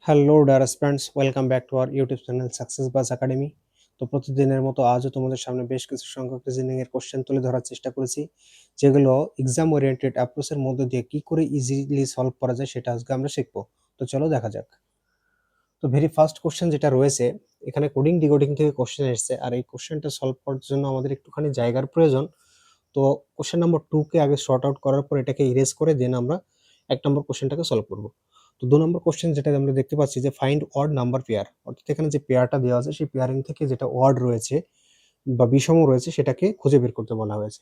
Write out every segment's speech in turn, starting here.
Hello dear students, welcome back to our YouTube channel success bus academy. তো প্রতিদিনের মতো আজও তোমাদের সামনে বেশ কিছু সংখ্যক রিজনিং এর কোশ্চেন তুলে ধরার চেষ্টা করেছি, যেগুলো এক্সাম ওরিয়েন্টেড অ্যাপ্রোচের মধ্যে দিয়ে কি করে ইজিলি সলভ করা যায় সেটা আজকে আমরা শিখবো। তো চলো দেখা যাক। তো ভেরি ফার্স্ট কোশ্চেন যেটা রয়েছে, এখানে কোডিং ডিকোডিং থেকে কোশ্চেন এসেছে, আর এই কোশ্চেনটা সলভ করার জন্য আমাদের একটুখানি জায়গার প্রয়োজন। তো কোশ্চেন নাম্বার 2 কে আগে সর্ট আউট করার পর এটাকে ইরেজ করে দেন আমরা 1 নম্বর কোশ্চেনটাকে সলভ করব। তো 2 নম্বর কোশ্চেন যেটা আমরা দেখতে পাচ্ছি যে ফাইন্ড অড নাম্বার পেয়ার, অর্থাৎ এখানে যে পেয়ারটা দেওয়া আছে সেই পেয়ারিং থেকে যেটা অড রয়েছে বা বিষম রয়েছে সেটাকে খুঁজে বের করতে বলা হয়েছে।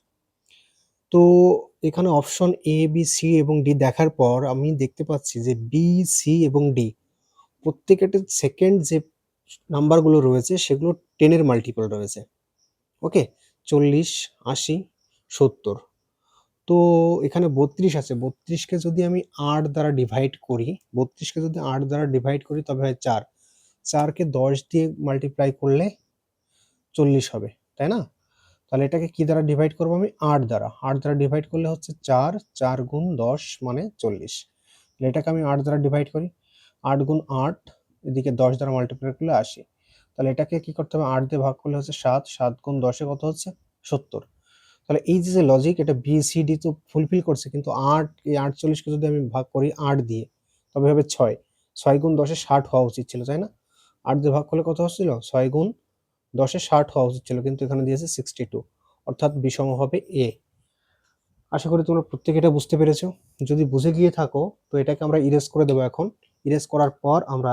তো এখানে অপশন এ, বি, সি এবং ডি দেখার পর আমি দেখতে পাচ্ছি যে বি, সি এবং ডি প্রত্যেকটা সেকেন্ড যে নাম্বারগুলো রয়েছে সেগুলো 10 এর মাল্টিপল রয়েছে। ওকে, 40, 80, 70। তো এখানে 32 আছে, 32কে যদি আমি 8 দ্বারা ডিভাইড করি, 32কে যদি 8 দ্বারা ডিভাইড করি তবে হয় 4, 4কে 10 দিয়ে মাল্টিপ্লাই করলে 40 হবে, তাই না? তাহলে এটাকে কি দ্বারা ডিভাইড করবো আমি? 8 দ্বারা। 8 দ্বারা ডিভাইড করলে হচ্ছে 4, 4 গুণ 10 মানে 40। তাহলে এটাকে আমি 8 দ্বারা ডিভাইড করি, 8 গুণ 8, এদিকে 10 দ্বারা মাল্টিপ্লাই করলে 80। তাহলে এটাকে কি করতে হবে? 8 দিয়ে ভাগ করলে হচ্ছে 7, 7 গুণ 10 কত হচ্ছে? 70। তাহলে এই যে লজিক, এটা বি সি ডি তো ফুলফিল করছে, কিন্তু 8, এই 48কে যদি আমি ভাগ করি 8 দিয়ে তবে হবে 6, 6 গুণ 10 60 হওয়া উচিত ছিল, তাই না? 8 দিয়ে ভাগ করলে কত হচ্ছিল? 6 গুণ 10 60 হওয়া উচিত ছিল, কিন্তু এখানে দিয়েছে 62, অর্থাৎ বিষম হবে এ। আশা করি তোমরা প্রত্যেকে এটা বুঝতে পেরেছো। যদি বুঝে গিয়ে থাকো তো এটাকে আমরা ইরেজ করে দেবো। এখন ইরেজ করার পর আমরা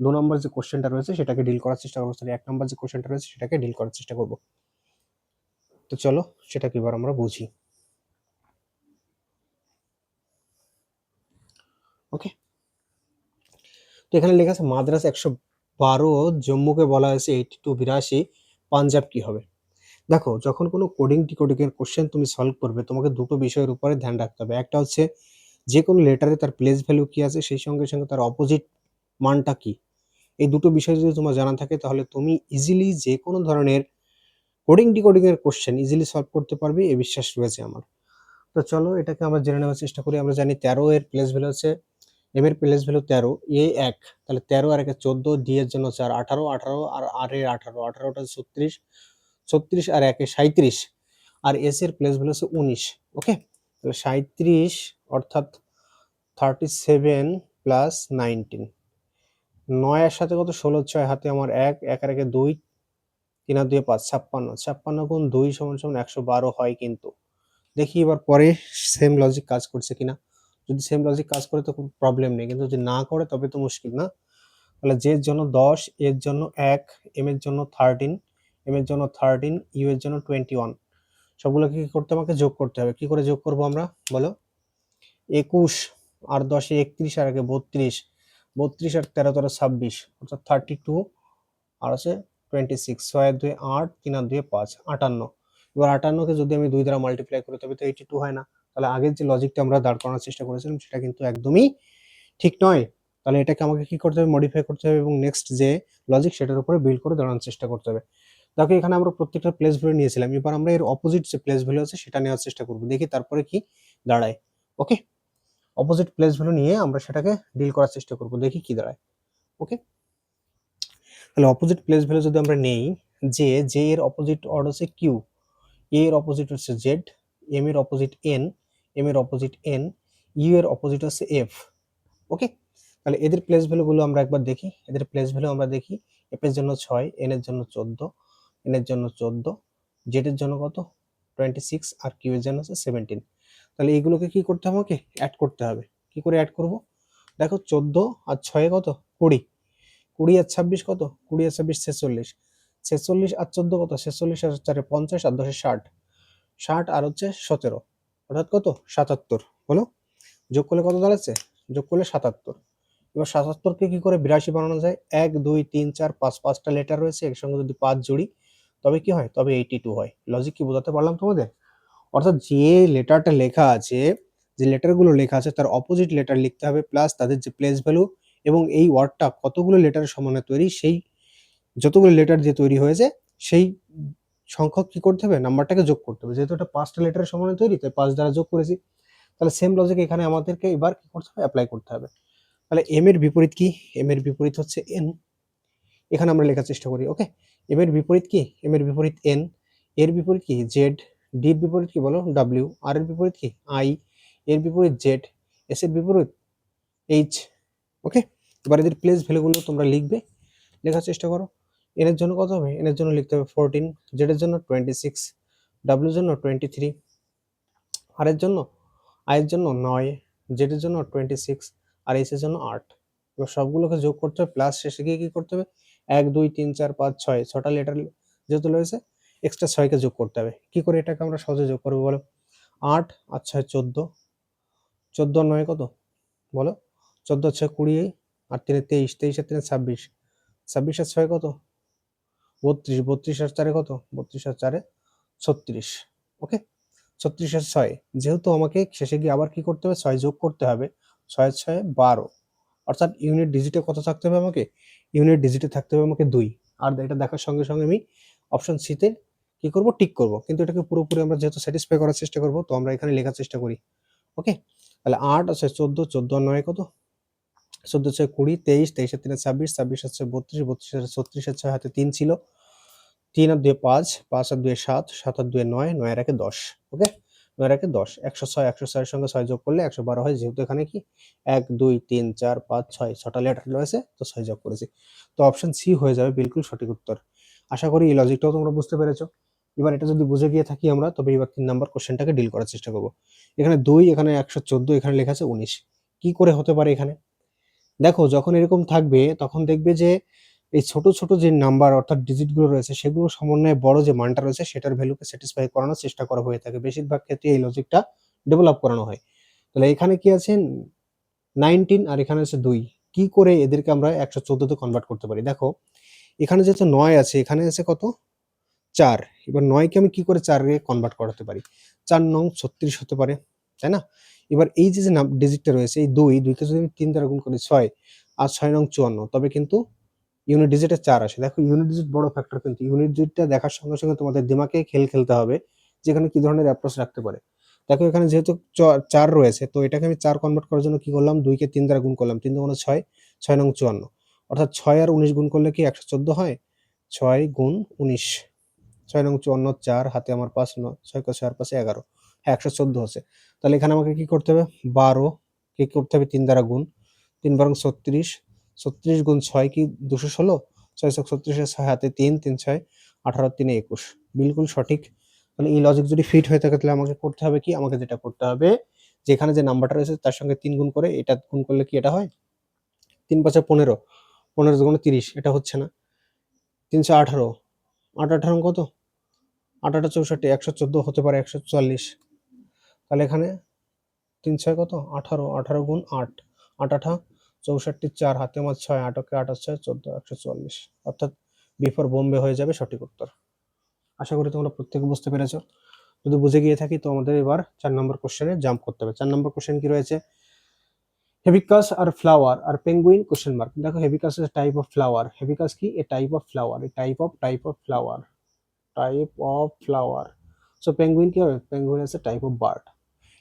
2 নম্বর যে কোশ্চেনটা রয়েছে সেটাকে ডিল করার চেষ্টা করবো, সরি 1 নম্বর যে কোশ্চেনটা রয়েছে সেটাকে ডিল করার চেষ্টা করবো। তো চলো সেটাকে এবার আমরা বুঝি। ওকে, তো এখানে লেখা আছে মাদ্রাস 112, জম্মুকে বলা হয়েছে 82, 82, পাঞ্জাব কি হবে? দেখো, যখন কোনো কোডিং ডিকোডিং এর কোশ্চেন তুমি সলভ করবে তোমাকে দুটো বিষয়ের উপরে ধ্যান রাখতে হবে। একটা হচ্ছে যে কোনো লেটারে তার প্লেস ভ্যালু কি আছে, সেই সঙ্গে সঙ্গে তার অপোজিট মানটা কি। এই দুটো বিষয় যদি তোমার জানা থাকে তাহলে তুমি ইজিলি যে কোনো ধরনের কোডিং ডিকোডিং এর কোশ্চেন ইজিলি সলভ করতে পারবে, এই বিশ্বাস রয়েছে আমার। তো চলো এটাকে আমরা জেনে নেওয়ার চেষ্টা করি। আমরা জানি 13 এর প্লেস ভ্যালু হচ্ছে, এম এর প্লেস ভ্যালু 13, এ 1, তাহলে 13 আর 1 14, ডি এর জন্য 4, 18, 18 আর আর এর 18, 18টা 36, 36 আর 1 37, আর এস এর প্লেস ভ্যালু হচ্ছে 19। ওকে, তাহলে 37 অর্থাৎ 37 প্লাস 19, 9 এর সাথে কত? 16, 6 হাতে আমার 1, 1 আর 1 2, 3 আর 2 5, 56, 56 গুণ 2 সমান সমান 112 হয়। কিন্তু দেখি এবার পরে সেম লজিক কাজ করছে কিনা। যদি সেম লজিক কাজ করে তো কোনো প্রবলেম নেই, কিন্তু যদি না করে তবে তো মুশকিল, না? তাহলে জে এর জন্য 10, এর জন্য 1, এম এর জন্য 13, এম এর জন্য 13, ইউ এর জন্য 21, সবগুলোকে কি করতে আমাকে যোগ করতে হবে। কি করে যোগ করব আমরা বলো? 21 আর 10 এ 31 আর আগে 32, 32 আর 13 13 26, অর্থাৎ 32 আর আছে 26, 6 আর 2 8, 3 আর 2 5, 58। এবার 58কে যদি আমি 2 দ্বারা মাল্টিপ্লাই করি তবে তো 82 হয় না। তাহলে আগের যে লজিকটা আমরা দাঁড় করানোর চেষ্টা করেছিলাম সেটা কিন্তু একদমই ঠিক নয়। তাহলে এটাকে আমাকে কি করতে হবে? মডিফাই করতে হবে এবং নেক্সট যে লজিক সেটার উপরে বিল্ড করে দাঁড়ানোর চেষ্টা করতে হবে। দেখো এখানে আমরা প্রত্যেকটা প্লেস ভ্যালু নিয়েছিলাম, এবার আমরা এর অপোজিট যে প্লেস ভ্যালু আছে সেটা নেওয়ার চেষ্টা করব, দেখি তারপরে কি দাঁড়ায়। ওকে, অপোজিট প্লেস ভ্যালু নিয়ে আমরা সেটাকে ডিল করার চেষ্টা করব, দেখি কি দাঁড়ায়। ওকে, তাহলে অপোজিট প্লেস ভ্যালু যদি আমরা নেই, যে জে এর অপোজিট অর্ড হচ্ছে কিউ, এ এর অপোজিট হচ্ছে জেড, এম এর অপোজিট এন, এম এর অপোজিট এন, ইউ এর অপোজিট হচ্ছে এফ। ওকে, তাহলে এদের প্লেস ভ্যালু গুলো আমরা একবার দেখি। এদের প্লেস ভ্যালু আমরা দেখি, এফ এর জন্য 6, এন এর জন্য 14, এন এর জন্য 14, জেড এর জন্য কত? 26, আর কিউ এর জন্য হচ্ছে 17। তাহলে এইগুলোকে কি করতে হবে? আমাকে অ্যাড করতে হবে। কি করে অ্যাড করব? দেখো 14 আর 6 কত? 20, 20 আর 26 কত? 20 আর 26 46, 46 আর 14 কত? 46 আর 4 50, আর 10 60, 60 আর হচ্ছে 17, অর্থাৎ কত? 77। বলো, যোগ করলে কত দাঁড়াচ্ছে? যোগ করলে 77। এবার 77কে কি করে 82 বানানো যায়? 1 2 3 4 5, 5টা লেটার রয়েছে, এর সঙ্গে যদি 5 জুড়ি তবে কি হয়? তবে 82 হয়। লজিক কি বোঝাতে পারলাম তোমাদের? অর্থাৎ যে লেটারটা লেখা আছে, যে লেটারগুলো লেখা আছে তার অপোজিট লেটার লিখতে হবে, প্লাস তাদের যে প্লেস ভ্যালু এবং এই ওয়ার্ডটা কতগুলো লেটারের সমানে তৈরি, সেই যতগুলো লেটার দিয়ে তৈরি হয়েছে সেই সংখ্যক কি করতে হবে? নাম্বারটাকে যোগ করতে হবে। যেহেতু এটা 5টা লেটারের সমানে তৈরি তাই 5 দ্বারা যোগ করেছি। তাহলে সেম লজিক এখানে আমাদেরকে এবার কি করতে হবে? অ্যাপ্লাই করতে হবে। তাহলে এম এর বিপরীত কি? এম এর বিপরীত হচ্ছে এন। এখানে আমরা লেখার চেষ্টা করি। ওকে, এম এর বিপরীত কি? এম এর বিপরীত এন। এর বিপরীত কি? জেড। ডির বিপরীত কি বলো? ডাব্লিউ। আর এর বিপরীত কি? আই। এর বিপরীত জেড। এস এর বিপরীত এইচ। ওকে, এবার এদের প্লেস ভ্যালুগুলো তোমরা লিখবে, লেখার চেষ্টা করো। এন এর জন্য কত হবে? এন এর জন্য লিখতে হবে 14, জেড এর জন্য 26, ডাব্লিউ এর জন্য 23, আর এর জন্য আই এর জন্য 9, জেড এর জন্য 26, আর এইচ এর জন্য 8। এবার সবগুলোকে যোগ করতে হবে, প্লাস শেষে গিয়ে কি করতে হবে? 1 2 3 4 5 6 ছটা লেটার যেহেতু রয়েছে, এক্সট্রা 6 কে যোগ করতে হবে। কি করে এটাকে আমরা সহজে যোগ করবো বলো? 8 আর 6 14, 14 আর 9 কত বলো? 14 আর 6 20, আর 3 23, 23 আর 3 26, 26 আর 6 কত? 32, 32 আর 4 কত? 32 আর 4 36। ওকে, 36 আর 6, যেহেতু আমাকে শেষে গিয়ে আবার কি করতে হবে? 6 যোগ করতে হবে। 6 আর 6 12, অর্থাৎ ইউনিট ডিজিটে কত থাকতে হবে আমাকে? ইউনিট ডিজিটে থাকতে হবে আমাকে 2। আর এটা দেখার সঙ্গে সঙ্গে আমি অপশন সিতে কি করব? টিক করব। কিন্তু এটাকে পুরোপুরি আমরা যেহেতু স্যাটিসফাই করার চেষ্টা করব, তো আমরা এখানে লেখার চেষ্টা করি। ওকে, তাহলে 8 আছে 14, 14 আর 9 কত? 14 6 20, 23, 23 আর 3 26, 26 হচ্ছে 32, 32 আর 36 এর 6 হাতে 3 ছিল, 3 আর 2 5, 5 আর 2 7, 7 আর 2 9, 9 আর 1 10। ওকে, 9 আর 1 10, 106, 106 এর সঙ্গে 6 যোগ করলে 112 হয়। যেহেতু এখানে কি 1 2 3 4 5 6 ছটা লেটার রয়েছে, তো 6 যোগ করেছি। তো অপশন সি হয়ে যাবে বিলকুল সঠিক উত্তর। আশা করি এই লজিকটাও তোমরা বুঝতে পেরেছো। এবার এটা যদি বুঝে গিয়ে থাকি আমরা, তবে এবার 3 নাম্বার কোশ্চেনটাকে ডিল করার চেষ্টা করব। এখানে 2, এখানে 114, এখানে লেখা আছে 19। কি করে হতে পারে এখানে? দেখো, যখন এরকম থাকবে তখন দেখবে যে এই ছোট ছোট যে নাম্বার অর্থাৎ ডিজিট গুলো রয়েছে, সেগুলো সমন্বয়ে বড় যে মানটা রয়েছে সেটার ভ্যালুকে স্যাটিসফাই করানোর চেষ্টা করা হয়ে থাকে। বেশিরভাগ ক্ষেত্রে এই লজিকটা ডেভেলপ করানো হয়। তাহলে এখানে কি আছে? 19, আর এখানে আছে 2। কি করে এদেরকে আমরা 114 তে কনভার্ট করতে পারি? দেখো, এখানে যেহেতু 9 আছে, এখানে আছে কত? 4। এবার 9 কে আমি কি করে 4 এ কনভার্ট করাতে পারি? 4 নং 36 হতে পারে, তাই না? এবার এই যে ডিজিটটা রয়েছে, এই 2 কে যদি আমি 3 দ্বারা গুণ করি 6, আর 6 নং 54, তবে কিন্তু ইউনিট ডিজিটে 4 আসে। দেখো, ইউনিট ডিজিট বড় ফ্যাক্টর, কিন্তু ইউনিট ডিজিটটা দেখার সঙ্গে সঙ্গে তোমাদের দিমাগে খেলতে হবে যেখানে কি ধরনের অ্যাপ্রোচ রাখতে পারে। দেখো, এখানে যেহেতু 4 রয়েছে, তো এটাকে আমি 4 কনভার্ট করার জন্য কি করলাম? 2 কে 3 দ্বারা গুণ করলাম, 3 দুগুণে 6, 6 নং 54, অর্থাৎ 6 আর 19 গুণ করলে কি 114 হয়? 6 গুণ 19, 6 নং 54, 4 হাতে আমার 5, 6 কে 6 আর 5 11, হ্যাঁ 114 হচ্ছে। তাহলে এখানে আমাকে কি করতে হবে? 12 কি করতে হবে? 3 দ্বারা গুণ, 3 বারং 36, 36 গুণ 6 কি 216, 6 ছক 36 এর 6 হাতে 3, 3 6 18, 3 21। বিলকুল সঠিক। তাহলে এই লজিক যদি ফিট হয়ে থাকে, তাহলে আমাকে করতে হবে কি? আমাকে যেটা করতে হবে, যে এখানে যে নাম্বারটা রয়েছে তার সঙ্গে 3 গুণ করে এটা গুণ করলে কি এটা হয়? 3 5 15, 15 দুগুণে 30, এটা হচ্ছে না। 318, 8 18 কত? 8 8 64, 114 হতে পারে 144। তাহলে এখানে 3 6 কত? 18, 18 গুণ 8, 8 8 64, 4 হাতে আমার 6, 8 কে 8 6 14, 144, অর্থাৎ বিফোর বোম্বে হয়ে যাবে সঠিক উত্তর। আশা করি তোমরা প্রত্যেকে বুঝতে পেরেছো। যদি বুঝে গিয়ে থাকি, তো আমাদের এবার 4 নম্বর কোশ্চেনে জাম্প করতে হবে। 4 নম্বর কোশ্চেন কি রয়েছে? হেবিকাস আর ফ্লাওয়ার আর পেঙ্গুইন কোশ্চেন মার্ক। দেখো, hibiscus is type of flower. Hibiscus কি? A type of flower, a type of flower, type of flower. So penguin কি হবে? Penguin is a type of bird.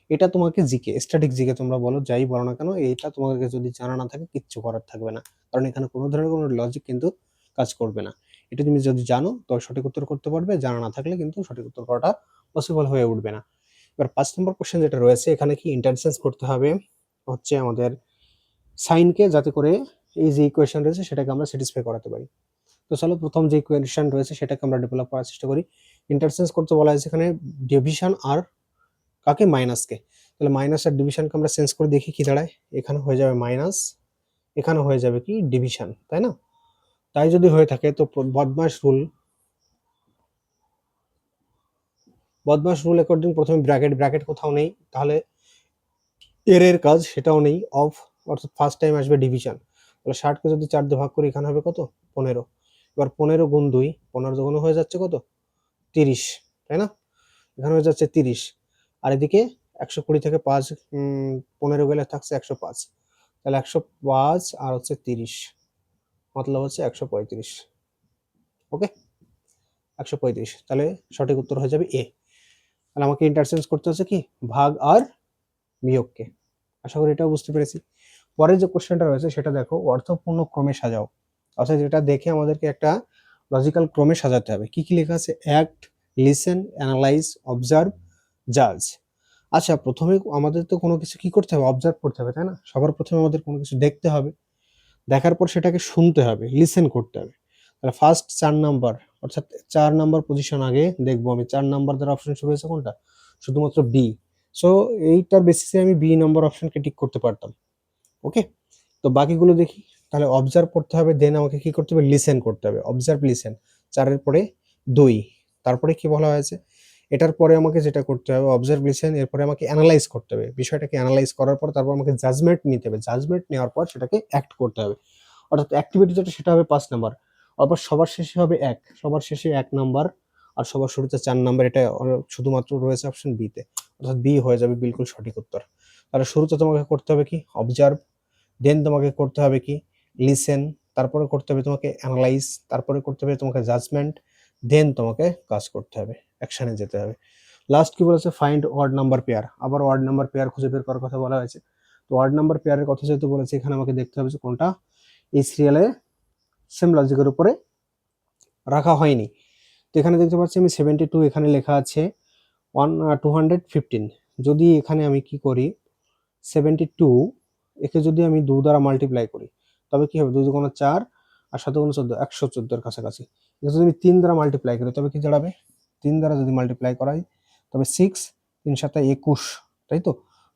এটা তোমাকে জিকে, স্ট্যাটিক জিকে তোমরা বলো, যাই বলো না কেন, এটা তোমাকে যদি জানা না থাকে কিচ্ছু করার থাকবে না, কারণ এখানে কোনো ধরনের কোনো লজিক কিন্তু কাজ করবে না। এটা তুমি যদি জানো তবে সঠিক উত্তর করতে পারবে, জানা না থাকলে কিন্তু সঠিক উত্তর করাটা পসিবল হয়ে উঠবে না। এবার 5 নম্বর কোশ্চেন যেটা রয়েছে, এখানে কি ইন্টারচেঞ্জ করতে হবে হচ্ছে আমাদের সাইনকে, যাতে করে এই যে ইকুয়েশন রয়েছে সেটাকে আমরা স্যাটিসফাই করাতে পারি। তো চলো, প্রথম যে ইকুয়েশন রয়েছে সেটাকে আমরা ডেভেলপ করার চেষ্টা করি। ইন্টারচেঞ্জ করতে বলা হয়েছে এখানে ডিভিশন আর কাকে? মাইনাসকে। তাহলে মাইনাস আর ডিভিশনকে আমরা চেঞ্জ করে দেখি কি দাঁড়ায়। এখানে হয়ে যাবে মাইনাস, এখানে হয়ে যাবে কি? ডিভিশন, তাই না? তাই যদি হয়ে থাকে, তো বদমাস রুল অ্যাকর্ডিং প্রথমে ব্র্যাকেট, ব্র্যাকেট কোথাও নেই, তাহলে এর কাজ সেটাও নেই, অফ, অর্থাৎ ফার্স্ট টাইম আসবে ডিভিশন। তাহলে 60কে যদি 4 দিয়ে ভাগ করি, এখানে হবে কত? 15। এবার 15 গুণ 2, 15 দুগুণ হয়ে যাচ্ছে কত? 30, তাই না? এখানে হয়ে যাচ্ছে 30, আর এদিকে 120 থেকে 5 15 গেলে থাকছে 105। তাহলে 105 আর হচ্ছে 30, মতলব হচ্ছে 135। ওকে, 135। তাহলে সঠিক উত্তর হয়ে যাবে এ। তাহলে আমাকে ইন্টারচেঞ্জ করতে হচ্ছে কি? ভাগ আর বিয়োগকে। আশা করি এটাও বুঝতে পেরেছি। পরে যে কোশ্চেনটা রয়েছে সেটা দেখো, অর্থপূর্ণ ক্রমে সাজাও। অর্থাৎ যেটা দেখে আমাদেরকে একটা লজিক্যাল ক্রমে সাজাতে হবে। কি কি লেখা আছে? অ্যাক্ট, লিসেন, অ্যানালাইজ, অবজার্ভ, জাজ। আচ্ছা, প্রথমে আমাদের তো কোনো কিছু কি করতে হবে? অবজার্ভ করতে হবে, তাই না? সবার প্রথমে আমাদের কোনো কিছু দেখতে হবে, দেখার পর সেটাকে শুনতে হবে, লিসেন করতে হবে। তাহলে ফার্স্ট 4 নাম্বার, অর্থাৎ 4 নাম্বার পজিশন আগে দেখবো আমি। 4 নাম্বার দ্বারা অপশন শুরু হয়েছে কোনটা? শুধুমাত্র বি। সো এইটার বেসিসে আমি বি নাম্বার অপশনকে টিক করতে পারতাম। ওকে, তো বাকিগুলো দেখি। তাহলে অবজার্ভ করতে হবে, দেন আমাকে কি করতে হবে? লিসেন করতে হবে। অবজার্ভ, লিসেন, 4 এর পরে 2। তারপরে কি বলা হয়েছে? এটার পরে আমাকে যেটা করতে হবে, অবজার্ভ, লিসেন, এরপরে আমাকে অ্যানালাইজ করতে হবে। বিষয়টাকে অ্যানালাইজ করার পর তারপর আমাকে জাজমেন্ট নিতে হবে। জাজমেন্ট নেওয়ার পর সেটাকে অ্যাক্ট করতে হবে। অর্থাৎ অ্যাক্টিভিটি যেটা সেটা হবে 5 নাম্বার। আবার সবার শেষে হবে 1, সবার শেষে 1 নাম্বার, আর সবার শুরুতে 4 নাম্বার। এটা শুধুমাত্র রয়েছে অপশন বি তে, অর্থাৎ বি হয়ে যাবে বিলকুল সঠিক উত্তর। তাহলে শুরুতে তোমাকে করতে হবে কি? অবজার্ভ, দেন তোমাকে করতে হবে কি? লিসেন, তারপরে করতে হবে তোমাকে অ্যানালাইজ, তারপরে করতে হবে তোমাকে জাজমেন্ট, দেন তোমাকে কাজ করতে হবে, অ্যাকশনে যেতে হবে। লাস্ট কি বলেছে? Find word number pair. আবার ওয়ার্ড নাম্বার পেয়ার খুঁজে বের করার কথা বলা হয়েছে। তো ওয়ার্ড নাম্বার পেয়ারের কথা যেহেতু বলেছে, এখানে আমাকে দেখতে হবে যে কোনটা এই সিরিয়ালে সেম লজিকের উপরে রাখা হয়নি। তো এখানে দেখতে পাচ্ছি আমি 72, এখানে লেখা আছে 215। যদি এখানে আমি কি করি, 72 একে যদি আমি 2 দ্বারা মাল্টিপ্লাই করি, তবে কি হবে? 2 দুগুণ 4 আর 7 গুণ 14, 114 এর কাছাকাছি। একে যদি আমি 3 দ্বারা মাল্টিপ্লাই করি, তবে কি দাঁড়াবে? 3 দ্বারা যদি মাল্টিপ্লাই করাই, তবে 6, 3 7 21, তাই তো?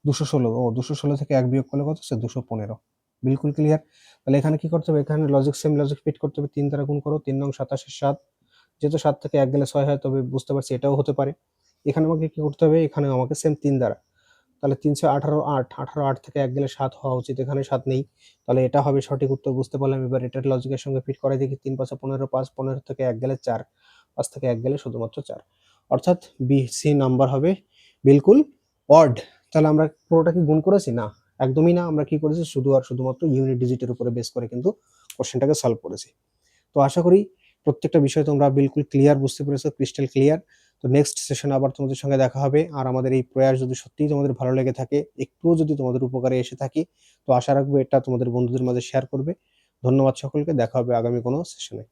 216। ও, 216 থেকে 1 বিয়োগ করলে কত হচ্ছে? 215। বিলকুল ক্লিয়ার। তাহলে এখানে কি করতে হবে? এখানে লজিক, সেম লজিক ফিট করতে হবে। 3 দ্বারা গুণ করো, 3 নং 27, 7। যেহেতু 7 থেকে 1 গেলে 6 হয়, তবে বুঝতে পারছি এটাও হতে পারে। এখানে আমাকে কি করতে হবে? এখানে আমাকে সেম 3 দ্বারা, তাহলে 318, 8, 18, 8 থেকে 1 গেলে 7 হওয়া উচিত। এখানে 7 নেই, তাহলে এটা হবে সঠিক উত্তর। বুঝতে পারলাম। এবার এটার লজিকের সঙ্গে ফিট করে দেখি। 3 5 15, 5 15 থেকে 1 গেলে 4, 5 থেকে 1 গেলে শুধুমাত্র 4। অর্থাৎ বি সি নাম্বার হবে বিলকুল অড। তাহলে আমরা পুরোটা কি গুণ করেছি? না, একদমই না। আমরা কি করেছি? শুধু আর শুধুমাত্র ইউনিট ডিজিটের উপরে বেস করে কিন্তু কোশ্চেনটাকে সলভ করেছি। তো আশা করি প্রত্যেকটা বিষয় তোমরা বিলকুল ক্লিয়ার বুঝতে পেরেছো, ক্রিস্টাল ক্লিয়ার। তো নেক্সট সেশনে আবার তোমাদের সঙ্গে দেখা হবে। আর আমাদের এই প্রয়াস যদি সত্যিই তোমাদের ভালো লেগে থাকে, একটুও যদি তোমাদের উপকারে এসে থাকি, তো আশা রাখবো এটা তোমাদের বন্ধুদের মাঝে শেয়ার করবে। ধন্যবাদ সকলকে। দেখা হবে আগামী কোনো সেশনে।